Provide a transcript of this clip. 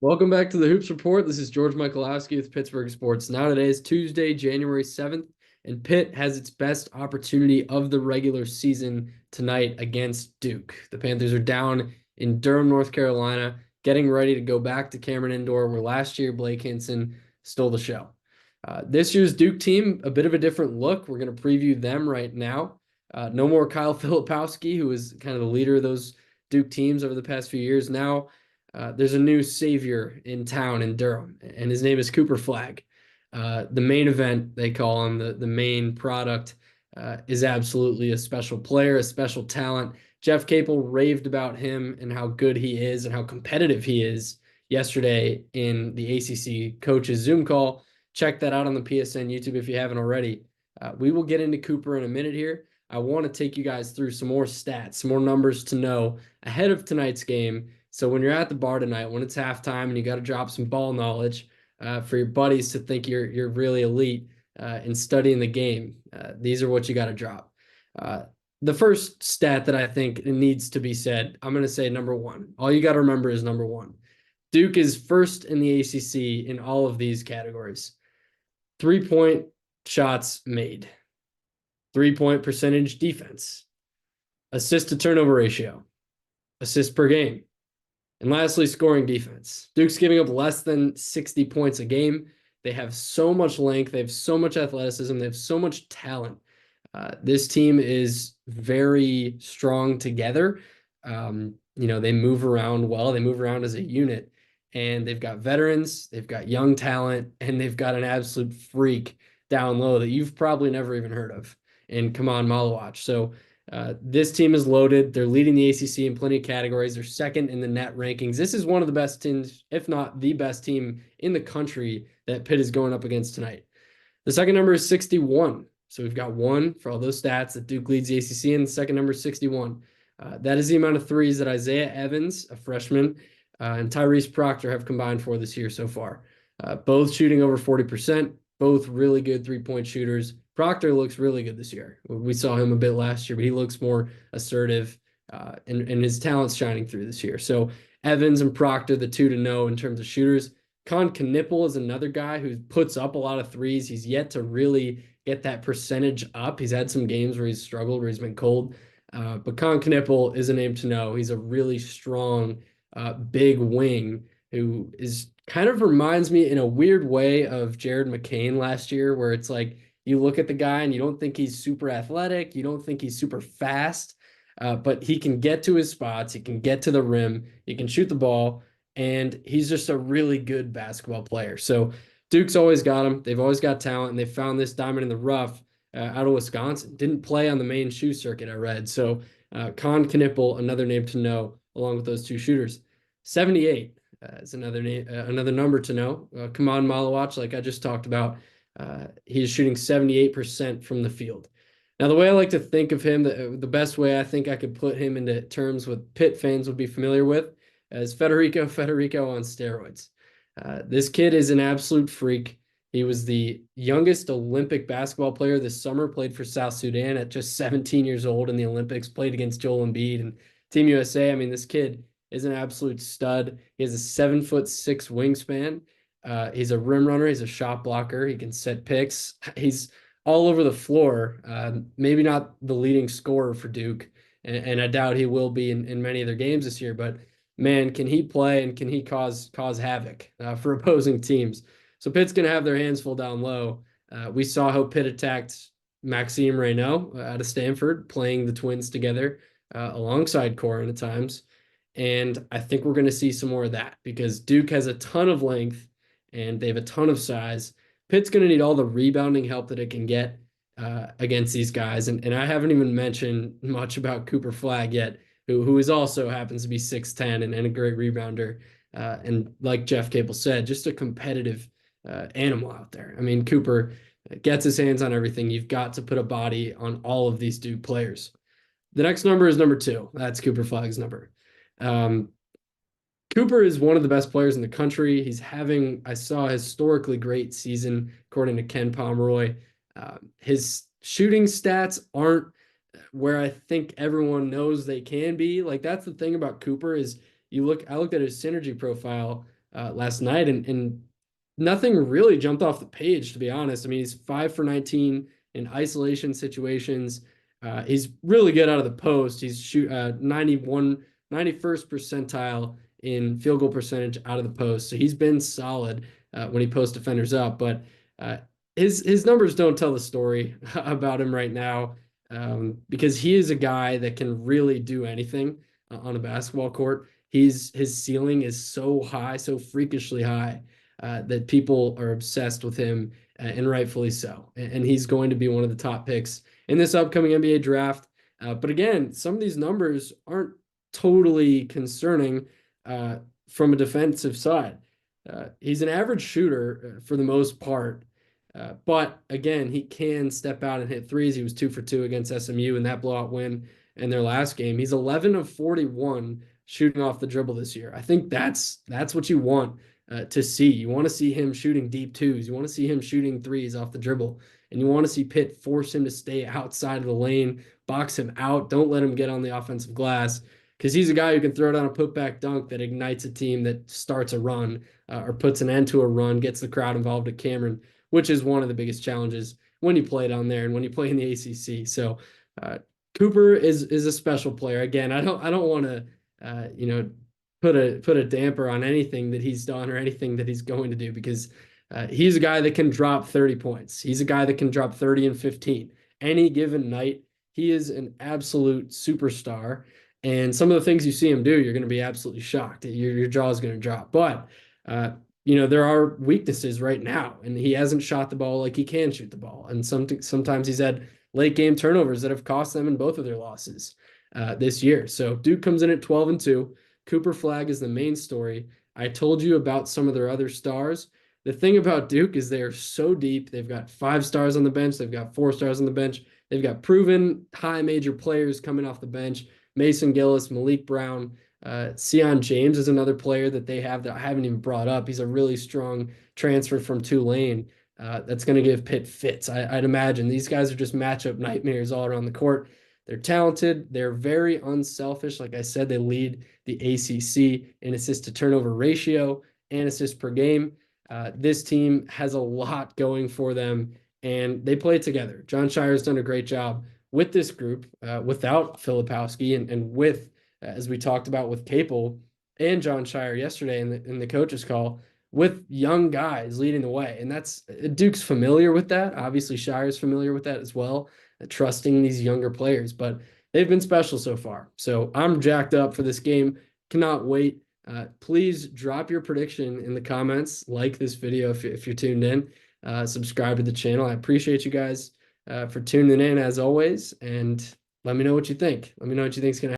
Welcome back to the Hoops Report. This is George Michalowski with Pittsburgh Sports. Now today is Tuesday, January 7th, and Pitt has its best opportunity of the regular season tonight against Duke. The Panthers are down in Durham, North Carolina, getting ready to go back to Cameron Indoor, where last year Blake Hinson stole the show. This year's Duke team, a bit of a different look. We're going to preview them right now. No more Kyle Filipowski, who was kind of the leader of those Duke teams over the past few years. Now, there's a new savior in town in Durham, and his name is Cooper Flagg. The main event, they call him, the main product, is absolutely a special player, a special talent. Jeff Capel raved about him and how good he is and how competitive he is yesterday in the ACC coaches Zoom call. Check that out on the PSN YouTube if you haven't already. We will get into Cooper in a minute here. I want to take you guys through some more stats, some more numbers to know ahead of tonight's game. So when you're at the bar tonight, when it's halftime and you got to drop some ball knowledge for your buddies to think you're really elite in studying the game, these are what you got to drop. The first stat that I think needs to be said, I'm going to say number one. All you got to remember is number one. Duke is first in the ACC in all of these categories. 3-point shots made, 3-point percentage defense, assist to turnover ratio, assists per game. And lastly, scoring defense. Duke's giving up less than 60 points a game. They have so much length. They have so much athleticism. They have so much talent. This team is very strong together. They move around well. They move around as a unit. And they've got veterans. They've got young talent. And they've got an absolute freak down low that you've probably never even heard of in Kaman Malawach. So this team is loaded. They're leading the ACC in plenty of categories. They're second in the net rankings. This is one of the best teams, if not the best team in the country that Pitt is going up against tonight. The second number is 61. So we've got one for all those stats that Duke leads the ACC in. The second number is 61. That is the amount of threes that Isaiah Evans, a freshman, and Tyrese Proctor have combined for this year so far. Both shooting over 40%, both really good three-point shooters. Proctor looks really good this year. We saw him a bit last year, but he looks more assertive, and his talent's shining through this year. So Evans and Proctor, the two to know in terms of shooters. Con Knippel is another guy who puts up a lot of threes. He's yet to really get that percentage up. He's had some games where he's struggled, where he's been cold. But Con Knippel is a name to know. He's a really strong, big wing who is kind of reminds me in a weird way of Jared McCain last year, where it's like you look at the guy and you don't think he's super athletic. You don't think he's super fast, but he can get to his spots. He can get to the rim. He can shoot the ball. And he's just a really good basketball player. So Duke's always got him. They've always got talent. And they found this diamond in the rough out of Wisconsin. Didn't play on the main shoe circuit, I read. So Con Knippel, another name to know, along with those two shooters. 78 is another name, another number to know. Kaman Malawach, like I just talked about, he's shooting 78% from the field. Now, the way I like to think of him, the best way I think I could put him into terms with Pitt fans would be familiar with, as Federico on steroids. This kid is an absolute freak. He was the youngest Olympic basketball player this summer, played for South Sudan at just 17 years old in the Olympics, played against Joel Embiid and Team USA. I mean, this kid is an absolute stud. He has a 7'6" wingspan. He's a rim runner. He's a shot blocker. He can set picks. He's all over the floor. Maybe not the leading scorer for Duke, and I doubt he will be in many of their games this year, but man, can he play and can he cause havoc for opposing teams? So Pitt's going to have their hands full down low. We saw how Pitt attacked Maxime Reynaud out of Stanford, playing the twins together alongside Corin at times. And I think we're going to see some more of that because Duke has a ton of length and they have a ton of size. Pitt's going to need all the rebounding help that it can get against these guys. And I haven't even mentioned much about Cooper Flagg yet, who is also happens to be 6'10" and a great rebounder. And like Jeff Capel said, just a competitive animal out there. I mean, Cooper gets his hands on everything. You've got to put a body on all of these Duke players. The next number is number 2. That's Cooper Flagg's number. Cooper is one of the best players in the country. He's having, I saw, a historically great season, according to Ken Pomeroy. His shooting stats aren't where I think everyone knows they can be. Like, that's the thing about Cooper is I looked at his synergy profile last night, and nothing really jumped off the page, to be honest. I mean, he's 5 for 19 in isolation situations. He's really good out of the post. He's 91st percentile in field goal percentage out of the post. So he's been solid when he posts defenders up. But uh, his numbers don't tell the story about him right now, because he is a guy that can really do anything on a basketball court. His ceiling is so high, so freakishly high, that people are obsessed with him, and rightfully so. And he's going to be one of the top picks in this upcoming NBA draft. But again, some of these numbers aren't totally concerning from a defensive side. He's an average shooter for the most part. But again, he can step out and hit threes. He was 2 for 2 against SMU in that blowout win in their last game. He's 11 of 41 shooting off the dribble this year. I think that's what you want to see. You want to see him shooting deep twos. You want to see him shooting threes off the dribble. And you want to see Pitt force him to stay outside of the lane, box him out. Don't let him get on the offensive glass, because he's a guy who can throw down a putback dunk that ignites a team, that starts a run, or puts an end to a run, gets the crowd involved at Cameron, which is one of the biggest challenges when you play down there and when you play in the ACC. So Cooper is a special player. Again, I don't want to put a damper on anything that he's done or anything that he's going to do, because he's a guy that can drop 30 points. He's a guy that can drop 30 and 15 any given night. He is an absolute superstar. And some of the things you see him do, you're going to be absolutely shocked. Your jaw is going to drop. But there are weaknesses right now, and he hasn't shot the ball like he can shoot the ball. And sometimes he's had late game turnovers that have cost them in both of their losses this year. So Duke comes in at 12-2. Cooper Flagg is the main story. I told you about some of their other stars. The thing about Duke is they are so deep. They've got 5 stars on the bench. They've got 4 stars on the bench. They've got proven high major players coming off the bench. Mason Gillis, Malik Brown, Sion James is another player that they have that I haven't even brought up. He's a really strong transfer from Tulane that's going to give Pitt fits. I'd imagine these guys are just matchup nightmares all around the court. They're talented. They're very unselfish. Like I said, they lead the ACC in assist to turnover ratio and assists per game. This team has a lot going for them, and they play together. John Shire's done a great job with this group, without Filipowski, and with, as we talked about with Capel and John Shire yesterday in the coach's call, with young guys leading the way. And that's Duke's familiar with that. Obviously, Shire's familiar with that as well, trusting these younger players. But they've been special so far. So I'm jacked up for this game. Cannot wait. Please drop your prediction in the comments. Like this video if you're tuned in. Subscribe to the channel. I appreciate you guys for tuning in as always, and let me know what you think. Let me know what you think is going to